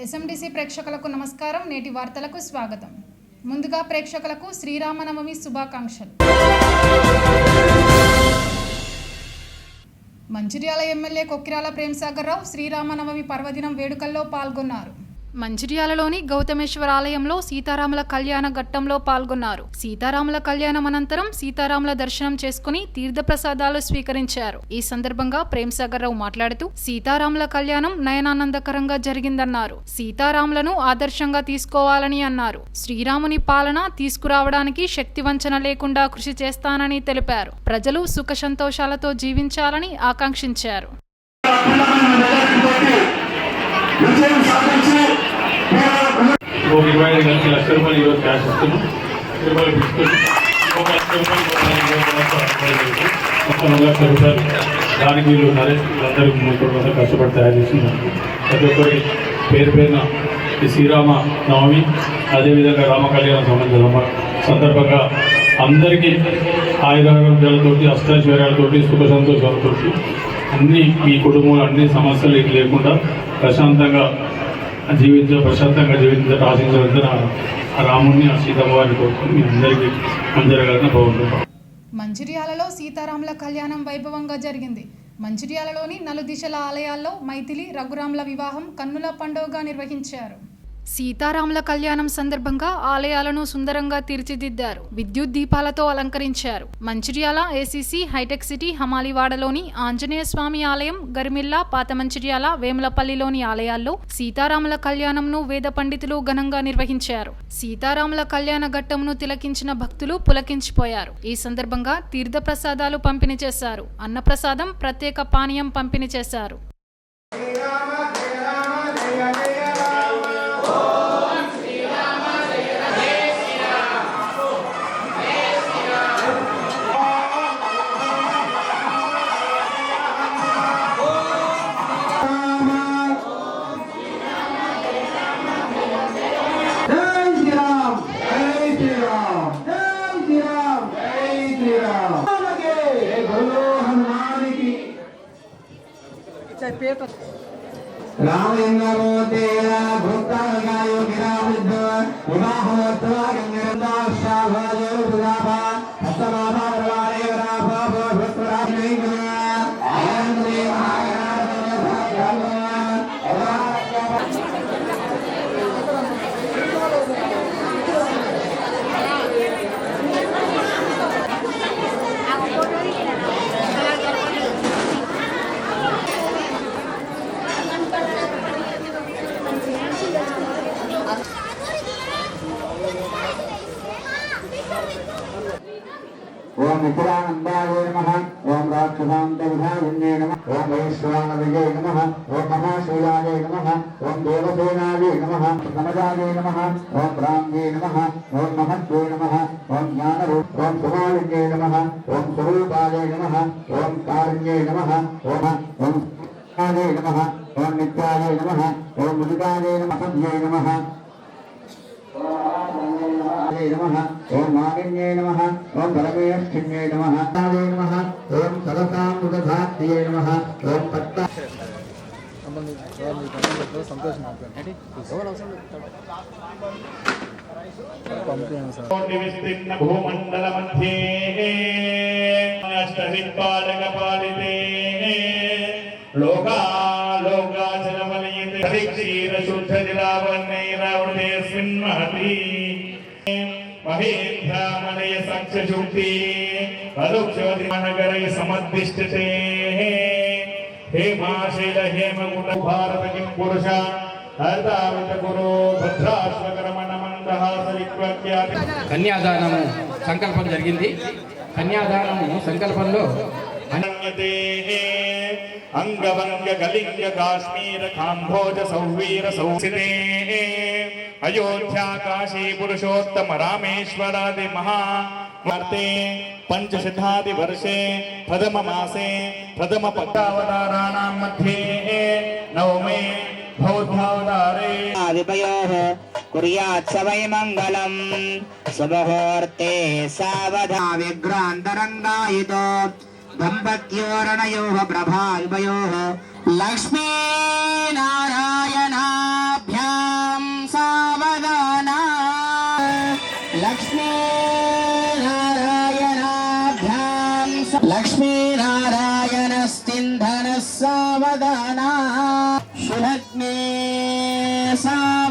ఎస్ఎండిసి ప్రేక్షకులకు నమస్కారం. నేటి వార్తలకు స్వాగతం. ముందుగా ప్రేక్షకులకు శ్రీరామనవమి శుభాకాంక్షలు. మంచిర్యాల ఎమ్మెల్యే కొక్కిరాల ప్రేమ్సాగర్ రావు శ్రీరామనవమి పర్వదినం వేడుకల్లో పాల్గొన్నారు. మంచిర్యాలలోని గౌతమేశ్వర ఆలయంలో సీతారాముల కళ్యాణ ఘట్టంలో పాల్గొన్నారు. సీతారాముల కళ్యాణం అనంతరం సీతారాముల దర్శనం చేసుకుని తీర్థప్రసాదాలు స్వీకరించారు. ఈ సందర్భంగా ప్రేమ్సాగర్ రావు మాట్లాడుతూ సీతారాముల కళ్యాణం నయనానందకరంగా జరిగిందన్నారు. సీతారాములను ఆదర్శంగా తీసుకోవాలని అన్నారు. శ్రీరాముని పాలన తీసుకురావడానికి శక్తి వంచన లేకుండా కృషి చేస్తానని తెలిపారు. ప్రజలు సుఖ సంతోషాలతో జీవించాలని ఆకాంక్షించారు. ఒక 25 లక్షల రూపాయలు ఈరోజు క్యాష్ ఇస్తున్నాం. రూపాయలు తీసుకొని 1 లక్ష రూపాయలు దానికి వీళ్ళు అందరూ 3 కోసం కష్టపడి తయారు చేస్తున్నారు. ప్రతి ఒక్కరికి పేరు పేరున ఈ శ్రీరామ నవమి అదేవిధంగా రామ కళ్యాణ సందర్భంగా అందరికీ ఆయురారోగ్యాలతోటి అష్టైశ్వర్యాలతోటి సుఖ సంతోషాలతోటి అన్ని మీ కుటుంబంలో అన్ని సమస్యలు లేకుండా ప్రశాంతంగా జీవించాలని ఆశించాలంటే రాముడిని సీతమ్మవారిని కోరుకుని మీ అందరికీ మంచిగా బాగుంటుంది. మంచిర్యాలలో సీతారాముల కళ్యాణం వైభవంగా జరిగింది. మంచిర్యాలలోని నలుదిశల ఆలయాల్లో మైథిలి రఘురాముల వివాహం కన్నుల పండుగగా నిర్వహించారు. సీతారాముల కళ్యాణం సందర్భంగా ఆలయాలను సుందరంగా తీర్చిదిద్దారు. విద్యుత్ దీపాలతో అలంకరించారు. మంచిర్యాల ఏసీసీ హైటెక్ సిటీ హమాలివాడలోని ఆంజనేయ స్వామి ఆలయం, గరిమిల్లా, పాత మంచిర్యాల, వేములపల్లిలోని ఆలయాల్లో సీతారాముల కళ్యాణంను వేద పండితులు ఘనంగా నిర్వహించారు. సీతారాముల కళ్యాణ ఘట్టంను తిలకించిన భక్తులు పులకించిపోయారు. ఈ సందర్భంగా తీర్థ ప్రసాదాలు పంపిణీ చేశారు. అన్నప్రసాదం, ప్రత్యేక పానీయం పంపిణీ చేశారు. ओम मित्रानंदाय नमः, ओम राक्षसांतविधायन्ये नमः, ओम वैश्वानरये नमः, ओम महाशैलाय नमः, ओम देवसेनाय नमः, नमदाय नमः, ओम राम्ये नमः, ओम महत्वे नमः, ओम ज्ञानरूप, ओम सुमालिन्ये नमः, ओम स्वरूपाय नमः, ओम कारुण्ये नमः, ओम आदे नमः, ओम नित्याय नमः, ओम मुदिताय नमः, नमः नमः, ओम मालिन्ये नमः, ओम परमेष्ठिन्ये नमः, नमः, ओम सरसामृतधात्ये नमः, ओम पत्ता भूमंडल मध्ये अष्टदिक्पालकपालिते लोका लोकाचलमलयते हरिक्षीर शुद्ध जलावन्नैरावृतेऽस्मिन् महति महेन्द्रामलय साक्ष्यशुक्ति अदुक्षवतिमनगरै समद्दिष्टते हेमाशैल हेमकुट भारत किं पुरुष हर्तावत गुरो भद्राश्वकरमण मंदहासरिक्वाख्याति కన్యాదానము సంకల్పం జరిగింది. కన్యాదానము సంకల్పంలో अन्यते अंगवंग कलिंग काश्मीर काम्भोज सौवीर सौसिते अयोध्या काशी पुरुषोत्तम रामेश्वरादि महावर्ते पंचशतादि वर्षे प्रथम मासे प्रथम पदावताराणां मध्ये नवमे बौद्धावतारे विभयोः कुर्यात् स वै मङ्गलम् शुभमुहूर्ते सावधा विघ्नान्तरङ्गायितो दम्पत्योरणयोः प्रभायुभयोः लक्ष्मी नारायणाभ्यां लक्ष्मीनारायणाभ्यां लक्ष्मीनारायणस्तिन्धनः सावधाना शुनग्ने साव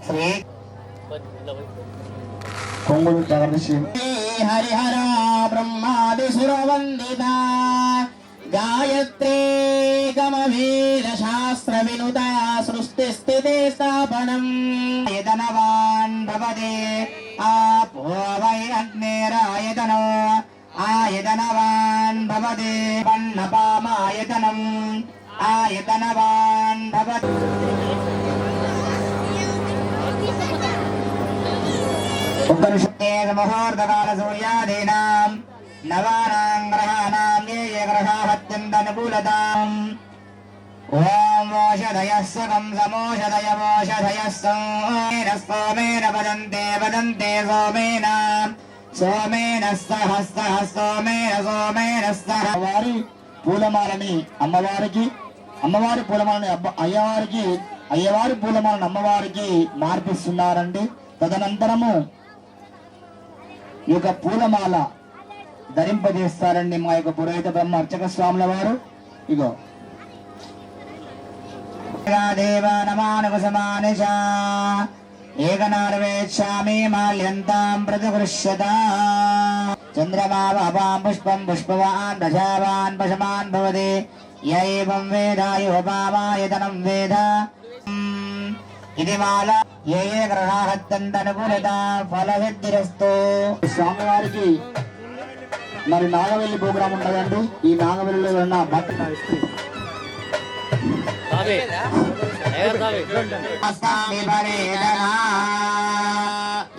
श्री కొంగులు జగదీశి हरिहर ब्रह्मादिसुरवन्दिता गायत्री गमवेदशास्त्रविनुता सृष्टिस्थिते स्थापनम् आयतनवान् भवते आपो वै अग्नेरायतनो आयतनवान् भवते पन्नपामायतनम् आयतनवान् भवते मुहूर्तकाल सूर्यादीनां नवानां ग्रहाणां ये ये ग्रहाः अत्यन्तनुकूलताम् ॐ ओषधयः सकं समोषधयवोषधयः सोमेन वदन्ते वदन्ते सोमेन सोमेन सह सोमेन सह వారి పూలమాలని అమ్మవారికి అమ్మవారి పూలమాలని అయ్యవారికి అయ్యవారి పూలమాలని అమ్మవారికి మార్పిస్తున్నారండి. తదనంతరము ఈ యొక్క పూలమాల ధరింపజేస్తారండి మా యొక్క పురోహిత బ్రహ్మ అర్చక స్వాముల వారు. ఇగో దేవ నమానుకుసమానిష ఏకనార్వేచ్ఛామి మాల్యంతాం ప్రతిగృష్యత చంద్రమావాం పుష్పం పుష్పవాన్ దశావాన్ పశమాన్ భవతి యైవం వేద యోపామాయతనం వేద ఇది మాల ఏ ఏ గ్రహాహత్యంతనుకూలత ఫలసిద్ధిరస్తు. స్వామివారికి మరి నాగవెల్లి ప్రోగ్రాం ఉంటుందండి. ఈ నాగవెల్లిలో ఉన్న భక్త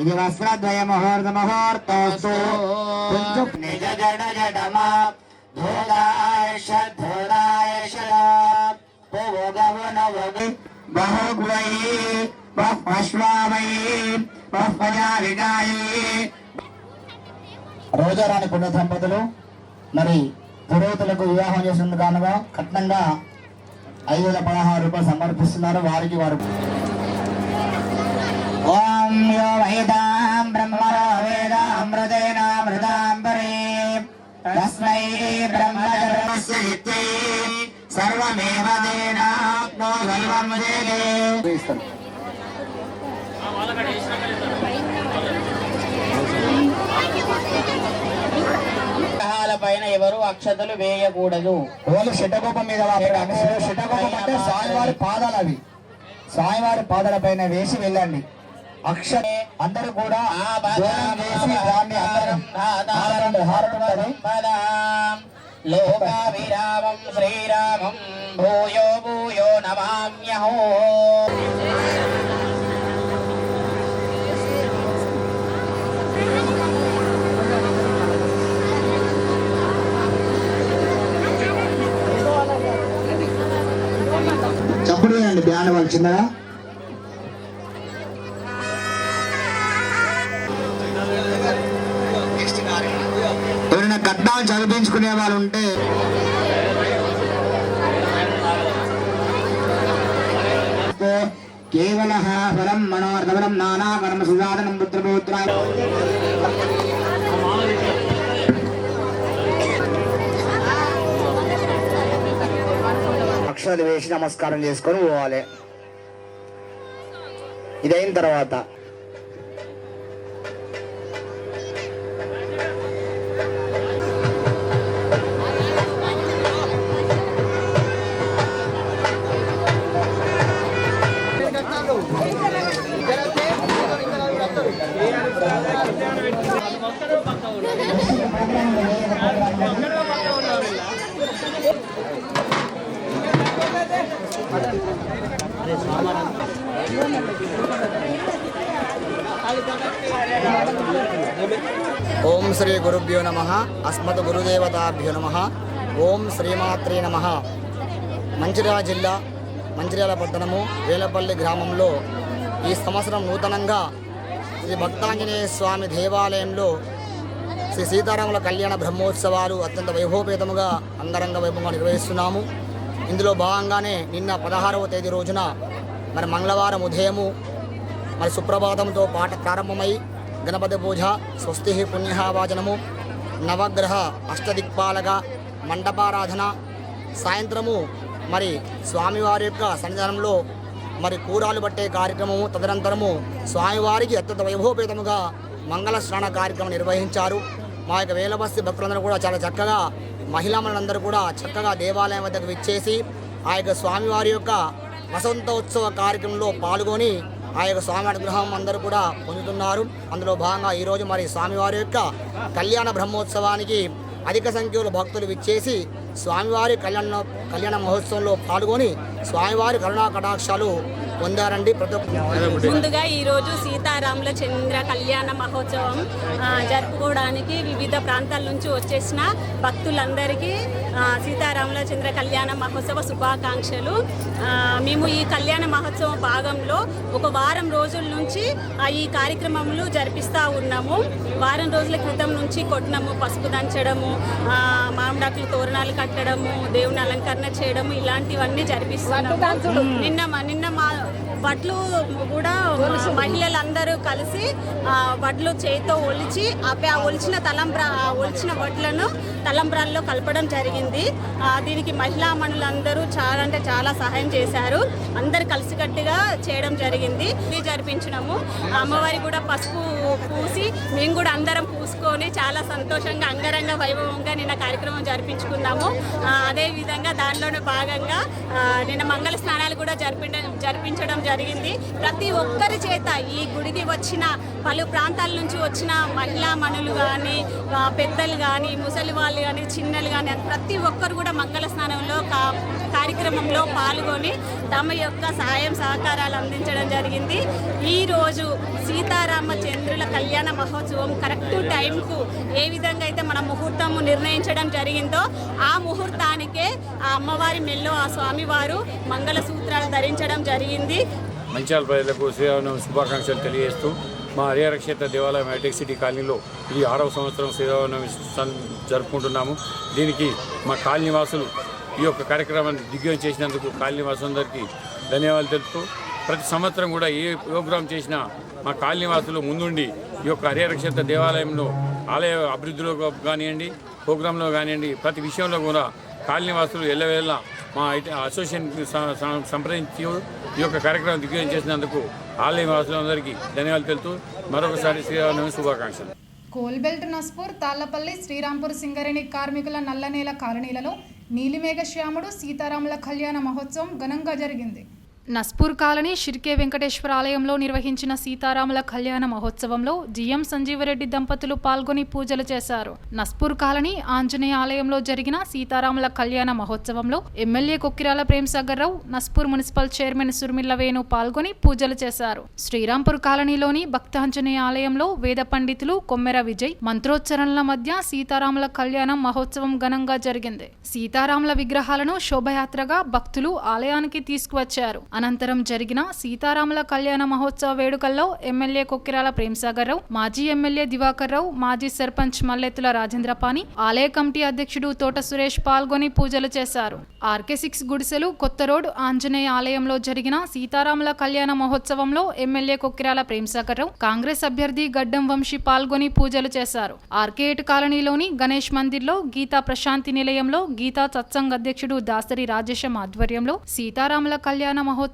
ఇది వస్త్రద్వయ ముహూర్త ముహూర్తోస్తు నిజ జడ జడమా ధోదాయష ధోదాయష భోగవనవగి బహుగ్వై బహ్వశ్వావై బహ్వజావిగాయై. రోజారాణి పుణ్య దంపతులు మరి పురోహితులకు వివాహం చేసినందుకు కానుగా కట్నంగా 5,016 రూపాయలు సమర్పిస్తున్నారు. వారికి వారు ఓం యో వేదాం బ్రహ్మణో వేదామృతేనామృతాం పరే తస్మై బ్రహ్మచర్యస్య నిత్యై సర్వమేవ తేనాప్నో సర్వం జయతే. ఇస్తారు. పైన ఎవరు అక్షతలు వేయకూడదు. వాళ్ళు శటకోపం మీద శటకోపం అంటే స్వామివారి పాదాలు, అవి స్వామివారి పాదాల పైన వేసి వెళ్ళండి. అక్షర అందరూ కూడా దూరం వేసి దాన్ని హారతుంటారు. లోకాభిరామం శ్రీరామం భూయో భూయో నమామ్యహో. చప్పుడు వేయండి బ్యాండ్ వాళ్ళు చిన్నగా. ఎవరైనా కట్నాలు చదివించుకునే వాళ్ళు ఉంటే కేవల ఫలం మనోర్థఫలం నానా కర్మ సుసాధనం పుత్రపౌత్ర అక్షరాలు వేసి నమస్కారం చేసుకొని పోవాలి. ఇదైన తర్వాత ఓం శ్రీ గురుభ్యో నమః. అస్మద్ గురుదేవతాభ్యో నమః. ఓం శ్రీమాత్రే నమః. మంచిర్యాల జిల్లా మంచిర్యాల పట్టణము వేలపల్లి గ్రామంలో ఈ సంవత్సరం నూతనంగా శ్రీ భక్తాంజనేయ స్వామి దేవాలయంలో శ్రీ సీతారాముల కళ్యాణ బ్రహ్మోత్సవాలు అత్యంత వైభవపేతముగా అంగరంగ వైభవంగా నిర్వహిస్తున్నాము. ఇందులో భాగంగానే నిన్న 16వ తేదీ రోజున మరి మంగళవారం ఉదయము మరి సుప్రభాతంతో పాట ప్రారంభమై గణపతి పూజ, స్వస్తి పుణ్యవాచనము, నవగ్రహ అష్టదిక్పాలక మండపారాధన, సాయంత్రము మరి స్వామివారి యొక్క సన్నిధానంలో మరి కూరాలు పట్టే కార్యక్రమము, తదనంతరము స్వామివారికి అత్యంత వైభవపేతముగా మంగళ స్నాన కార్యక్రమం నిర్వహించారు. మా యొక్క వేలబస్తి భక్తులందరూ కూడా చాలా చక్కగా, మహిళలందరూ కూడా చక్కగా దేవాలయం వద్దకు విచ్చేసి ఆ యొక్క స్వామివారి యొక్క వసంతోత్సవ కార్యక్రమంలో పాల్గొని ఆ యొక్క స్వామి అనుగ్రహం అందరూ కూడా పొందుతున్నారు. అందులో భాగంగా ఈరోజు మరి స్వామివారి యొక్క కళ్యాణ బ్రహ్మోత్సవానికి అధిక సంఖ్యలో భక్తులు విచ్చేసి స్వామివారి కళ్యాణ మహోత్సవంలో పాల్గొని స్వామివారి కరుణా కటాక్షాలు పొందారండి. ముందుగా ఈరోజు సీతారాముల చంద్ర కళ్యాణ మహోత్సవం జరుపుకోవడానికి వివిధ ప్రాంతాల నుంచి వచ్చేసిన భక్తులందరికీ సీతారాముల చంద్ర కళ్యాణ మహోత్సవ శుభాకాంక్షలు. మేము ఈ కళ్యాణ మహోత్సవం భాగంలో ఒక వారం రోజుల నుంచి ఈ కార్యక్రమములు జరిపిస్తూ ఉన్నాము. వారం రోజుల క్రితం నుంచి కొట్టడము, పసుపు దంచడము, మామిడాకులు తోరణాలు కట్టడము, దేవుని అలంకరణ చేయడము ఇలాంటివన్నీ జరిపిస్తున్నాము. నిన్న మా వడ్లు కూడా మహిళలందరూ కలిసి వడ్లు చేతితో ఒలిచి ఆ ఒలిచిన వడ్లను తలంబ్రాల్లో కలపడం జరిగింది. దీనికి మహిళామణులందరూ చాలా సహాయం చేశారు. అందరు కలిసికట్టుగా చేయడం జరిగింది. ఇది జరిపించినాము. అమ్మవారికి కూడా పసుపు పూసి మేము కూడా అందరం పూసుకొని చాలా సంతోషంగా అంగరంగ వైభవంగా నిన్న కార్యక్రమం జరిపించుకున్నాము. అదేవిధంగా దానిలోనే భాగంగా నిన్న మంగళ స్నానాలు కూడా జరిపించడం జరిగింది. ప్రతి ఒక్కరి చేత ఈ గుడికి వచ్చిన పలు ప్రాంతాల నుంచి వచ్చిన మహిళామణులు కానీ, పెద్దలు కానీ, ముసలి వాళ్ళు కానీ, చిన్నలు కానీ ప్రతి ఒక్కరు కూడా మంగళ స్నానంలో కార్యక్రమంలో పాల్గొని తమ యొక్క సహాయం సహకారాలు అందించడం జరిగింది. ఈరోజు సీతారామచంద్రుల కళ్యాణ మహోత్సవం కరెక్ట్ టైంకు ఏ విధంగా అయితే మన ముహూర్తము నిర్ణయించడం జరిగిందో ఆ ముహూర్తానికే ఆ అమ్మవారి మెల్లో ఆ స్వామివారు మంగళసూత్రాలు ధరించడం జరిగింది. మంచిర్యాల ప్రజలకు శ్రీరామనవమి శుభాకాంక్షలు తెలియజేస్తూ మా హరిహర క్షేత్ర దేవాలయం హైటెక్ సిటీ కాలనీలో ఇది 6వ సంవత్సరం శ్రీరామనవమి జరుపుకుంటున్నాము. దీనికి మా కాలనీ వాసులు ఈ యొక్క కార్యక్రమాన్ని దిగ్విజయం చేసినందుకు కాలనీ వాసులందరికీ ధన్యవాదాలు తెలుపుతూ ప్రతి సంవత్సరం కూడా ఏ ప్రోగ్రాం చేసినా మా కాలనీ వాసులు ముందుండి ఈ యొక్క హరిహర క్షేత్ర దేవాలయంలో ఆలయ అభివృద్ధిలో కానివ్వండి, ప్రోగ్రాంలో కానివ్వండి, ప్రతి విషయంలో కూడా కాలనీ వాసులు ఎల్లవేళ మా అసోసియేషన్ సంప్రదించి ఈ యొక్క కార్యక్రమం దిగ్విజయం చేసినందుకు ఆలయ వాసులందరికీ ధన్యవాదాలు తెలుపుతూ మరొకసారి శ్రీరామనవమి శుభాకాంక్షలు. కోల్బెల్ట్, నస్పూర్, తాళ్లపల్లి, శ్రీరాంపూర్, సింగరేణి కార్మికుల నల్లనేల కాలనీలలో నీలిమేఘ శ్యాముడు సీతారాముల కళ్యాణ మహోత్సవం ఘనంగా జరిగింది. నస్పూర్ కాలనీ షిర్కే వెంకటేశ్వర ఆలయంలో నిర్వహించిన సీతారాముల కళ్యాణ మహోత్సవంలో జిఎం సంజీవరెడ్డి దంపతులు పాల్గొని పూజలు చేశారు. నస్పూర్ కాలనీ ఆంజనేయ ఆలయంలో జరిగిన సీతారాముల కళ్యాణ మహోత్సవంలో ఎమ్మెల్యే కొక్కిరాల ప్రేమ్సాగర్ రావు, నస్పూర్ మున్సిపల్ చైర్మన్ సుర్మిల్ల వేణు పాల్గొని పూజలు చేశారు. శ్రీరాంపూర్ కాలనీలోని భక్తాంజనేయ ఆలయంలో వేద పండితులు కొమ్మెర విజయ్ మంత్రోచ్చరణల మధ్య సీతారాముల కళ్యాణం మహోత్సవం ఘనంగా జరిగింది. సీతారాముల విగ్రహాలను శోభయాత్రగా భక్తులు ఆలయానికి తీసుకువచ్చారు. అనంతరం జరిగిన సీతారాముల కళ్యాణ మహోత్సవ వేడుకల్లో ఎమ్మెల్యే కొక్కిరాల ప్రేమ్సాగర్ రావు, మాజీ ఎమ్మెల్యే దివాకర్ రావు, మాజీ సర్పంచ్ మల్లెత్తుల రాజేంద్రపాణి, ఆలయ కమిటీ అధ్యక్షుడు తోట సురేష్ పాల్గొని పూజలు చేశారు. RK6 గుడిసెలు, కొత్త రోడ్, ఆంజనేయ ఆలయంలో జరిగిన సీతారాముల కళ్యాణ మహోత్సవంలో ఎమ్మెల్యే కొక్కిరాల ప్రేమ్సాగర్ రావు, కాంగ్రెస్ అభ్యర్థి గడ్డం వంశీ పాల్గొని పూజలు చేశారు. RK8 కాలనీలోని గణేష్ మందిర్లో గీతా ప్రశాంతి నిలయంలో గీతా సత్సంగ్ అధ్యక్షుడు దాసరి రాజేశం ఆధ్వర్యంలో సీతారాముల కళ్యాణ మహోత్సవం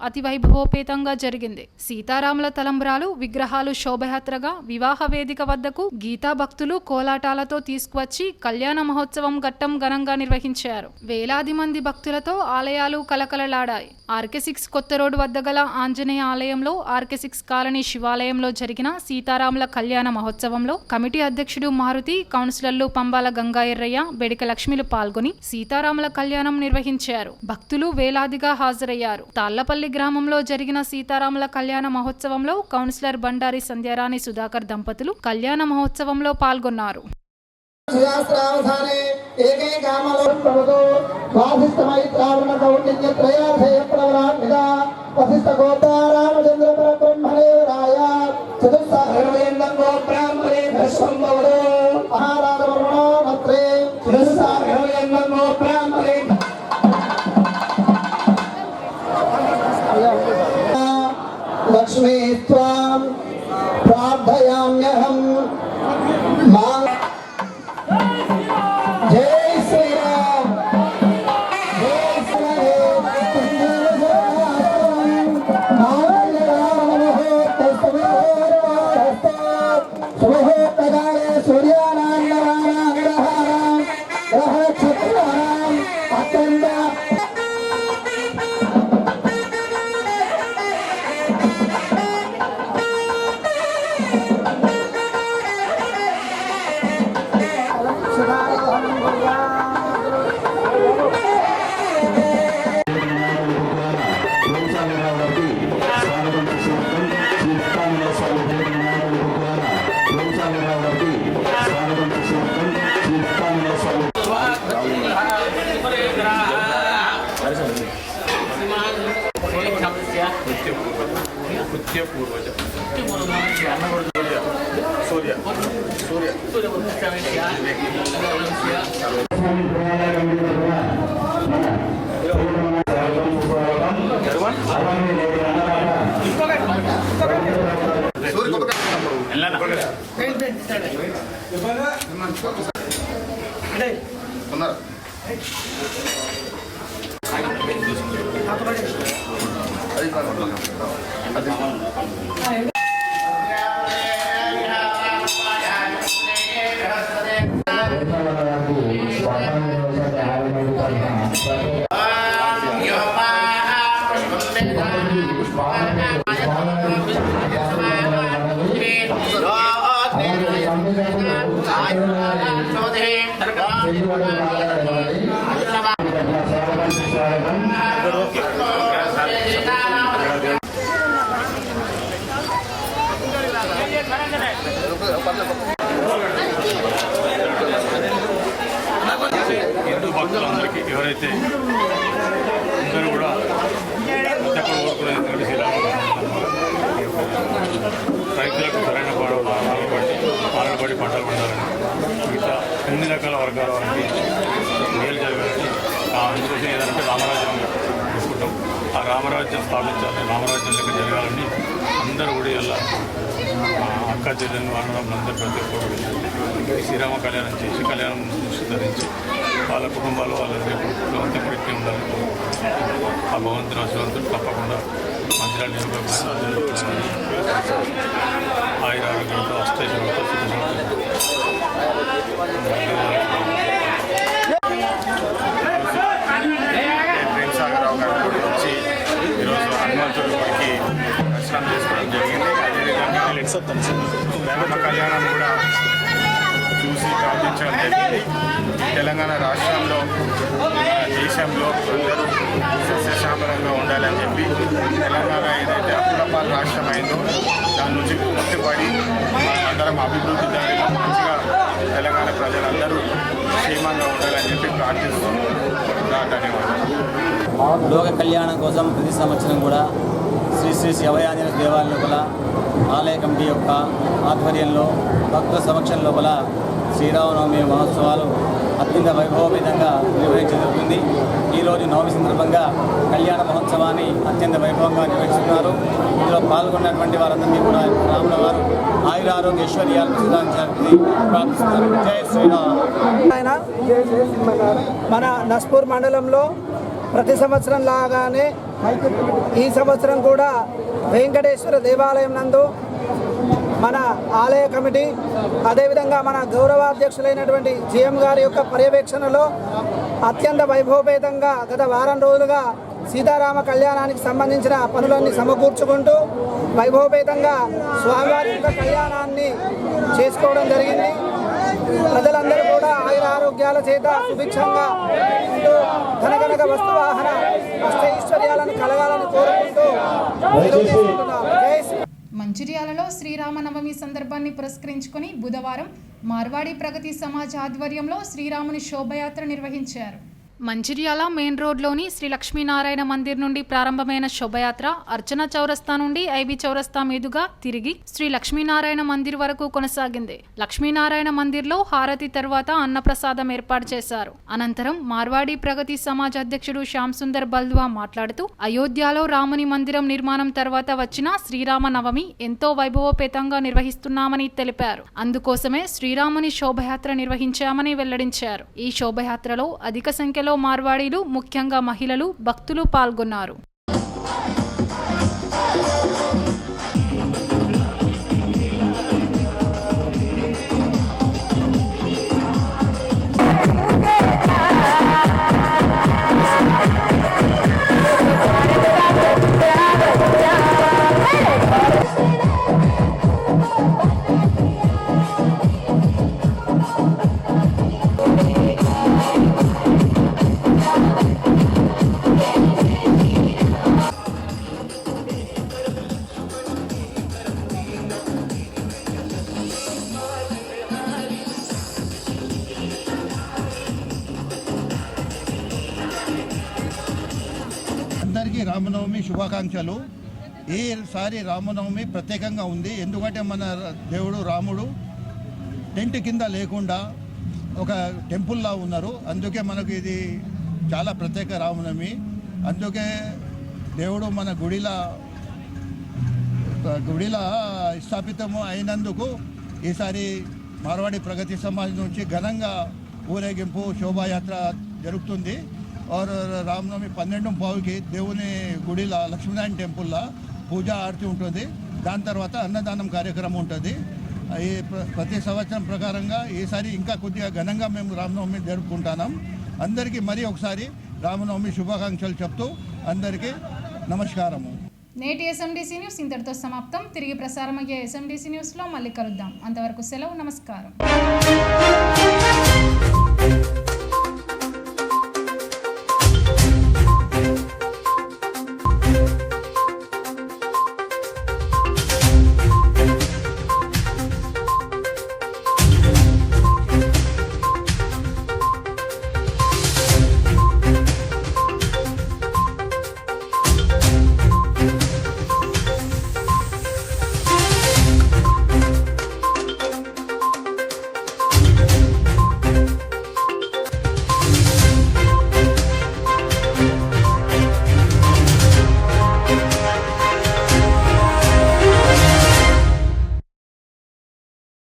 అతి వైభవోపేతంగా జరిగింది. సీతారాముల తలంబ్రాలు విగ్రహాలు శోభయాత్రగా వివాహ వేదిక వద్దకు గీతా భక్తులు కోలాటాలతో తీసుకువచ్చి కళ్యాణ మహోత్సవం ఘట్టం ఘనంగా నిర్వహించారు. వేలాది మంది భక్తులతో ఆలయాలు కలకలలాడాయి. RK6 కొత్త రోడ్డు వద్ద గల ఆంజనేయ ఆలయంలో RK6 కాలనీ శివాలయంలో జరిగిన సీతారాముల కళ్యాణ మహోత్సవంలో కమిటీ అధ్యక్షుడు మారుతి, కౌన్సిలర్లు పంబాల గంగాయర్రయ్య, బెడిక లక్ష్మిలు పాల్గొని సీతారాముల కళ్యాణం నిర్వహించారు. భక్తులు వేలాదిగా హాజరయ్యారు. తాళ్లపల్లి గ్రామంలో జరిగిన సీతారాముల కళ్యాణ మహోత్సవంలో కౌన్సిలర్ బండారి సంధ్యారాణి సుధాకర్ దంపతులు కళ్యాణ మహోత్సవంలో పాల్గొన్నారు. ఏకైకామలో वशिष्ठ गोत्रा रामचंद्र परब्रह्मदेवराय चतुस्सागरवेन्दं गोब्राह्मणे भस्वं भवतो महाराज वर्मणो नत्रे चतुस्सागरवेन्दं गोब्राह्मणे लक्ष्मी त्वां प्रार्थयाम्यहं जय श्री राम హిందూ భక్తులందరికీ ఎవరైతే అందరూ కూడా ప్రతి ఒక్కరు కోరుకునేది రైతులకు సరైన పాలనబడి పంటలు పండాలని మిగతా అన్ని రకాల వర్గాల వారికి మేలు జరగాలని అందుకోసం ఏదంటే రామరాజ్యం తీసుకుంటాం. ఆ రామరాజ్యం స్థాపించాలని, రామరాజ్యం లెక్క జరగాలని అందరూ కూడా ఇలా అక్క చెల్లెలు అన్నదమ్ములందరూ ప్రతి ఒక్కరు శ్రీరామ కళ్యాణం చేసి కళ్యాణం ధరించి వాళ్ళ కుటుంబాలు వాళ్ళ అంత్యకృత్యం ఉండాలని ఆ భగవంతుని ఆశీర్వాదంతో తప్పకుండా మంచిగా నిలబడి ఆయుర ఆరోగ్యంతో అష్టైశ్వర్యంతో ప్రేమసాగరరావు గారి గుడి వచ్చి ఈరోజు హనుమంతుడి గుడికి దర్శనం చేసుకోవడం జరిగింది. అదేవిధంగా రామ కళ్యాణం కూడా చూసి ప్రార్థించడం జరిగింది. తెలంగాణ రాష్ట్రంలో దేశంలో అందరూ సస్యశ్యామలంగా ఉండాలని చెప్పి తెలంగాణ ఏదైతే అప్పుడపాల రాష్ట్రం అయిందో దాని నుంచి ముక్తిపడి అందరం అభివృద్ధి దారిలో మంచిగా తెలంగాణ ప్రజలందరూ క్షేమంగా ఉండాలని చెప్పి ప్రార్థిస్తూ ధన్యవాదాలు. లోక కళ్యాణం కోసం ప్రతి సంవత్సరం కూడా శ్రీ శ్రీ శివయాంజనేయ దేవాలయం లోపల ఆలయ కమిటీ యొక్క ఆధ్వర్యంలో భక్తుల సమక్షం లోపల శ్రీరామనవమి మహోత్సవాలు అత్యంత వైభవపేతంగా నిర్వహించబడుతుంది. ఈరోజు నవమి సందర్భంగా కళ్యాణ మహోత్సవాన్ని అత్యంత వైభవంగా నిర్వహిస్తున్నారు. ఇందులో పాల్గొన్నటువంటి వారందరినీ కూడా రాముల వారు ఆయురారోగ్య ఐశ్వర్యాలు ప్రసాదించాలని ప్రార్థిస్తున్నారు. జై శ్రీరామ్. మన నస్పూర్ మండలంలో ప్రతి సంవత్సరం లాగానే ఈ సంవత్సరం కూడా వెంకటేశ్వర దేవాలయం నందు మన ఆలయ కమిటీ అదేవిధంగా మన గౌరవాధ్యక్షులైనటువంటి జిఎం గారి యొక్క పర్యవేక్షణలో అత్యంత వైభవపేతంగా గత వారం రోజులుగా సీతారామ కళ్యాణానికి సంబంధించిన పనులన్నీ సమకూర్చుకుంటూ వైభవపేతంగా స్వామివారి యొక్క కళ్యాణాన్ని చేసుకోవడం జరిగింది. ప్రజలందరూ కూడా ఆయుర ఆరోగ్యాల చేత సుభిక్షంగా ఉంటూ ధనగనక వస్తువాహన అష్టైశ్వర్యాలను కలగాలని కోరుకుంటూ మంచిర్యాలలో శ్రీరామనవమి సందర్భాన్ని పురస్కరించుకొని బుధవారం మార్వాడి ప్రగతి సమాజ్ ఆధ్వర్యంలో శ్రీరాముని శోభయాత్ర నిర్వహించారు. మంచిర్యాల మెయిన్ రోడ్లోని శ్రీ లక్ష్మీనారాయణ మందిర్ నుండి ప్రారంభమైన శోభయాత్ర అర్చన చౌరస్తా నుండి ఐబీ చౌరస్తా మీదుగా తిరిగి శ్రీ లక్ష్మీనారాయణ మందిర్ వరకు కొనసాగింది. లక్ష్మీనారాయణ మందిర్లో హారతి తర్వాత అన్నప్రసాదం ఏర్పాటు చేశారు. అనంతరం మార్వాడి ప్రగతి సమాజ్ అధ్యక్షుడు శ్యామ్ సుందర్ బల్ద్వా మాట్లాడుతూ అయోధ్యలో రాముని మందిరం నిర్మాణం తర్వాత వచ్చిన శ్రీరామ నవమి ఎంతో వైభవోపేతంగా నిర్వహిస్తున్నామని తెలిపారు. అందుకోసమే శ్రీరాముని శోభయాత్ర నిర్వహించామని వెల్లడించారు. ఈ శోభయాత్రలో అధిక సంఖ్యలో మార్వాడీలు, ముఖ్యంగా మహిళలు, భక్తులు పాల్గొన్నారు. అందరికీ రామనవమి శుభాకాంక్షలు. ఈసారి రామనవమి ప్రత్యేకంగా ఉంది. ఎందుకంటే మన దేవుడు రాముడు టెంట్ కింద లేకుండా ఒక టెంపుల్లా ఉన్నారు. అందుకే మనకు ఇది చాలా ప్రత్యేక రామనవమి. అందుకే దేవుడు మన గుడిలా స్థాపితము అయినందుకు ఈసారి మార్వాడి ప్రగతి సమాజ్ నుంచి ఘనంగా ఊరేగింపు శోభాయాత్ర జరుగుతుంది. और రామనవమి 12:15కి దేవుని గుడిలో లక్ష్మీనారాయణ టెంపుల్లో పూజా ఆరతి ఉంటుంది. దాని తర్వాత అన్నదానం కార్యక్రమం ఉంటుంది. ఈ ప్రతి సంవత్సరం ప్రకారంగా ఈసారి ఇంకా కొద్దిగా ఘనంగా మేము రామనవమి జరుపుకుంటున్నాం. అందరికీ మరీ ఒకసారి రామనవమి శుభాకాంక్షలు చెప్తూ అందరికీ నమస్కారము. నేటి ఎస్ఎండిసి న్యూస్ ఇంతటితో సమాప్తం. తిరిగి ప్రసారమయ్యే ఎస్ఎండిసి న్యూస్లో మళ్ళీ కలుద్దాం. అంతవరకు సెలవు. నమస్కారం.